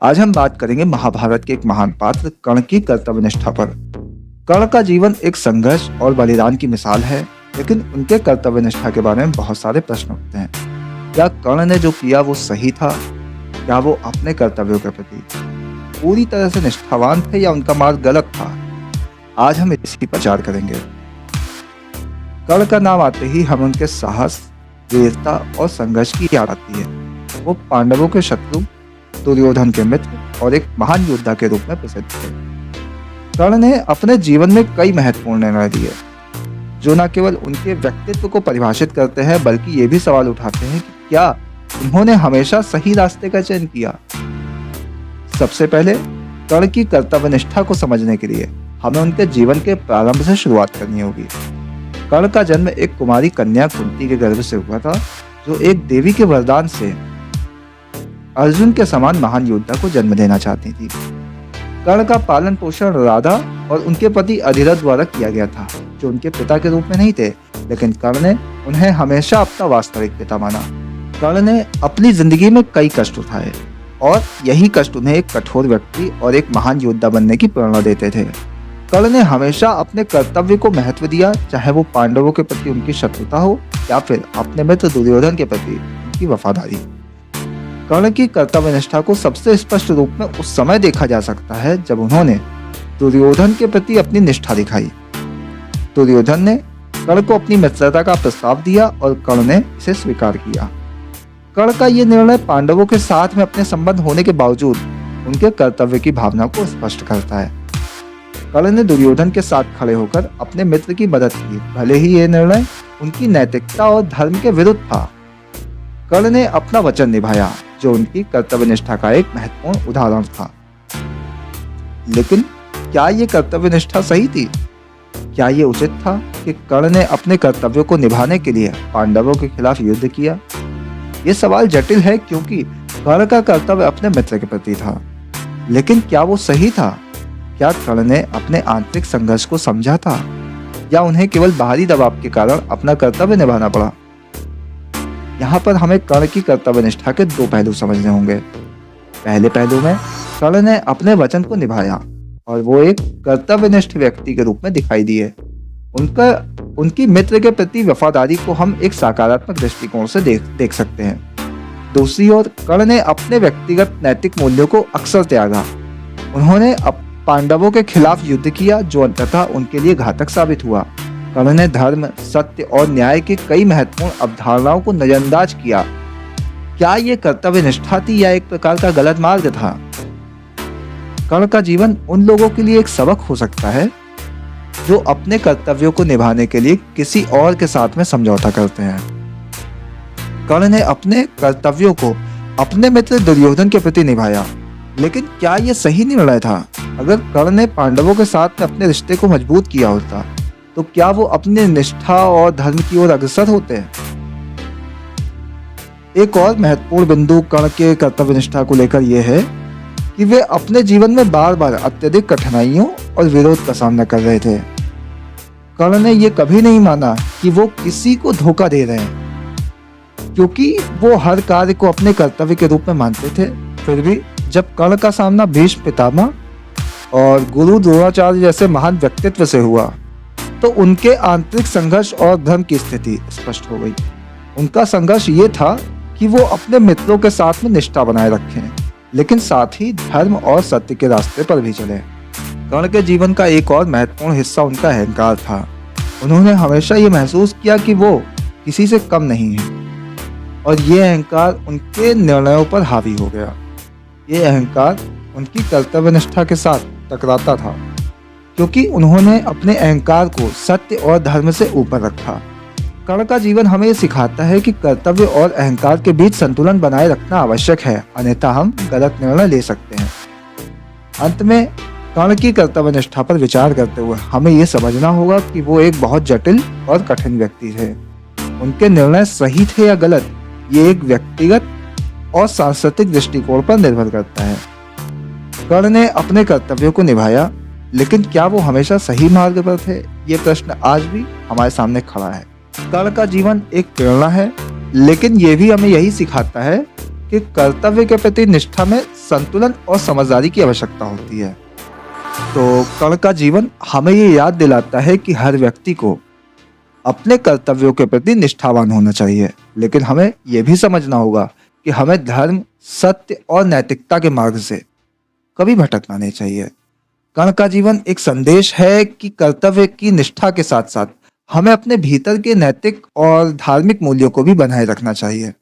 आज हम बात करेंगे महाभारत के एक महान पात्र कर्ण की कर्तव्य निष्ठा पर। कर्ण का जीवन एक संघर्ष और बलिदान की मिसाल है, लेकिन उनके कर्तव्य निष्ठा के बारे में बहुत सारे प्रश्न उठते हैं। क्या कर्ण ने जो किया वो सही था? क्या वो अपने कर्तव्यों के प्रति पूरी तरह से निष्ठावान थे या उनका मार्ग गलत था? आज हम इसी पर विचार करेंगे। कर्ण का नाम आते ही हम उनके साहस, वीरता और संघर्ष की याद आती है। वो पांडवों के शत्रु, दुर्योधन के मित्र और एक महान योद्धा के रूप में प्रसिद्ध थे। कर्ण ने अपने जीवन में कई महत्वपूर्ण निर्णय लिए, जो न केवल उनके व्यक्तित्व को परिभाषित करते हैं, बल्कि ये भी सवाल उठाते हैं कि क्या उन्होंने हमेशा सही रास्ते का चयन किया। सबसे पहले कर्ण की कर्तव्य निष्ठा को समझने के लिए हमें उनके जीवन के प्रारंभ से शुरुआत करनी होगी। कर्ण का जन्म एक कुमारी कन्या कुंती के गर्भ से हुआ था, जो एक देवी के वरदान से अर्जुन के समान महान योद्धा को जन्म देना चाहती थी। कर्ण का पालन पोषण राधा और उनके पति अधिरथ द्वारा किया गया था, जो उनके पिता के रूप में नहीं थे, लेकिन कर्ण ने उन्हें हमेशा अपना वास्तविक पिता माना। कर्ण ने अपनी जिंदगी में कई कष्ट उठाए और यही कष्ट उन्हें एक कठोर व्यक्ति और एक महान योद्धा बनने की प्रेरणा देते थे। कर्ण ने हमेशा अपने कर्तव्य को महत्व दिया, चाहे वो पांडवों के प्रति उनकी शत्रुता हो या फिर अपने मित्र दुर्योधन के प्रति उनकी वफादारी। कर्ण की कर्तव्य निष्ठा को सबसे स्पष्ट रूप में उस समय देखा जा सकता है जब उन्होंने दुर्योधन के प्रति अपनी निष्ठा दिखाई। दुर्योधन ने कर्ण को अपनी मित्रता का प्रस्ताव दिया और कर्ण ने इसे स्वीकार किया। कर्ण का यह निर्णय पांडवों के साथ में अपने संबंध होने के बावजूद उनके कर्तव्य की भावना को स्पष्ट करता है। कर्ण ने दुर्योधन के साथ खड़े होकर अपने मित्र की मदद की, भले ही यह निर्णय उनकी नैतिकता और धर्म के विरुद्ध था। कर्ण ने अपना वचन निभाया, जो उनकी कर्तव्य निष्ठा का एक महत्वपूर्ण उदाहरण था। लेकिन क्या ये कर्तव्य निष्ठा सही थी? क्या ये उचित था कि कर्ण ने अपने कर्तव्यों को निभाने के लिए पांडवों के खिलाफ युद्ध किया? ये सवाल जटिल है, क्योंकि कर्ण का कर्तव्य अपने मित्र के प्रति था, लेकिन क्या वो सही था? क्या कर्ण ने अपने आंतरिक संघर्ष को समझा था, या उन्हें केवल बाहरी दबाव के कारण अपना कर्तव्य निभाना पड़ा? यहाँ पर हमें कर्ण की कर्तव्य निष्ठा के दो पहलू समझने होंगे। पहले पहलू में कर्ण ने अपने वचन को निभाया और वो एक कर्तव्यनिष्ठ व्यक्ति के रूप में दिखाई दिए। उनकी मित्र के प्रति वफादारी को हम एक सकारात्मक दृष्टिकोण से देख सकते हैं। दूसरी ओर कर्ण ने अपने व्यक्तिगत नैतिक मूल्यों को अक्सर त्यागा। उन्होंने पांडवों के खिलाफ युद्ध किया, जो अंततः उनके लिए घातक साबित हुआ। कर्ण ने धर्म, सत्य और न्याय की कई महत्वपूर्ण अवधारणाओं को नजरअंदाज किया। क्या ये कर्तव्य निष्ठा थी या एक प्रकार का गलत मार्ग था? कर्ण का जीवन उन लोगों के लिए एक सबक हो सकता है जो अपने कर्तव्यों को निभाने के लिए किसी और के साथ में समझौता करते हैं। कर्ण ने अपने कर्तव्यों को अपने मित्र दुर्योधन के प्रति निभाया, लेकिन क्या यह सही निर्णय था? अगर कर्ण ने पांडवों के साथ में अपने रिश्ते को मजबूत किया होता, तो क्या वो अपने निष्ठा और धर्म की ओर अग्रसर होते हैं? एक और महत्वपूर्ण बिंदु कर्ण के कर्तव्य निष्ठा को लेकर यह है कि वे अपने जीवन में बार बार अत्यधिक कठिनाइयों और विरोध का सामना कर रहे थे। कर्ण ने यह कभी नहीं माना कि वो किसी को धोखा दे रहे हैं, क्योंकि वो हर कार्य को अपने कर्तव्य के रूप में मानते थे। फिर भी जब कर्ण का सामना भीष्म पितामह और गुरु द्रोणाचार्य जैसे महान व्यक्तित्व से हुआ, तो उनके आंतरिक संघर्ष और धर्म की स्थिति स्पष्ट हो गई। उनका संघर्ष ये था कि वो अपने मित्रों के साथ में निष्ठा बनाए रखें, लेकिन साथ ही धर्म और सत्य के रास्ते पर भी चले। कर्ण के जीवन का एक और महत्वपूर्ण हिस्सा उनका अहंकार था। उन्होंने हमेशा ये महसूस किया कि वो किसी से कम नहीं है, और ये अहंकार उनके निर्णयों पर हावी हो गया। ये अहंकार उनकी कर्तव्य निष्ठा के साथ टकराता था, क्योंकि उन्होंने अपने अहंकार को सत्य और धर्म से ऊपर रखा। कर्ण का जीवन हमें सिखाता है कि कर्तव्य और अहंकार के बीच संतुलन बनाए रखना आवश्यक है, अन्यथा हम गलत निर्णय ले सकते हैं। अंत में कर्ण की कर्तव्य निष्ठा पर विचार करते हुए हमें यह समझना होगा कि वो एक बहुत जटिल और कठिन व्यक्ति थे। उनके निर्णय सही थे या गलत, ये एक व्यक्तिगत और सांस्कृतिक दृष्टिकोण पर निर्भर करता है। कर्ण ने अपने कर्तव्यों को निभाया, लेकिन क्या वो हमेशा सही मार्ग पर थे? ये प्रश्न आज भी हमारे सामने खड़ा है। कर्ण का जीवन एक प्रेरणा है, लेकिन ये भी हमें यही सिखाता है कि कर्तव्य के प्रति निष्ठा में संतुलन और समझदारी की आवश्यकता होती है। तो कर्ण का जीवन हमें ये याद दिलाता है कि हर व्यक्ति को अपने कर्तव्यों के प्रति निष्ठावान होना चाहिए, लेकिन हमें यह भी समझना होगा कि हमें धर्म, सत्य और नैतिकता के मार्ग से कभी भटकना नहीं चाहिए। कर्ण का जीवन एक संदेश है कि कर्तव्य की निष्ठा के साथ साथ हमें अपने भीतर के नैतिक और धार्मिक मूल्यों को भी बनाए रखना चाहिए।